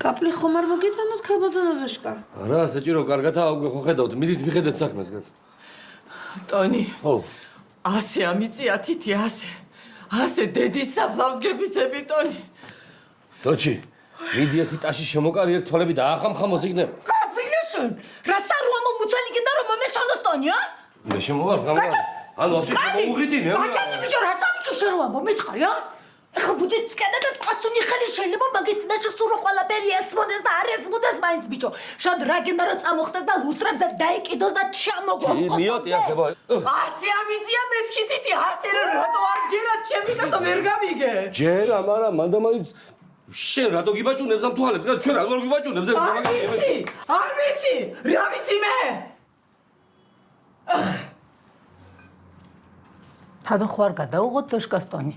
კაპლი ხომ არ მოგიტანოთ ქაბადონადოშკა? არა, საჭირო კარგათა აუგე ხო ხედავთ, მიდით მიხედეთ საქმეს გეთ. ტონი, ო, ასე ამიწია თითი, ასე დედის საფლავს გებიცები, ტონი. დოჩი, მიდიეთი ტაში შემოკარიერ თვალები და ახამხამოს იქნება. კაფილიშენ, რა სარუა მომუცალი კიდა რომ მომეჩალოს ტონი, ა? მე შემოვარ გამარ. ანუ ვაფშე შემოუღიტინე. ბაჭანი ბიჭო, რა სამიჭო შერუა მომეწყარი, ა? ეხლა ბუდის წკედა და ყვაცუნი ხელი შეიძლება მაგის წინაშე სურო ყველაფერი ესმოდეს და არ ესმოდეს მაინც ბიჭო. შად რა გენდა რომ წამოხდეს და ლუსტრებზე დაიკიდოს და ჩამოგვაყოს. მიოტი ასე ბო. ასე ამიწია მეთქი თითი, ასე რატო არ ჯერათ შემიგატო ვერ გამიგე? ჯერა, მაგრამ მანდა მაინც შენ რატო გიბაჭუნებს ამ თვალებს? ჩვენ რატო გიბაჭუნებს? არ ვიცი, რა ვიცი მე? თავი ხო არ გადაუღოთ დოშკას ტონი?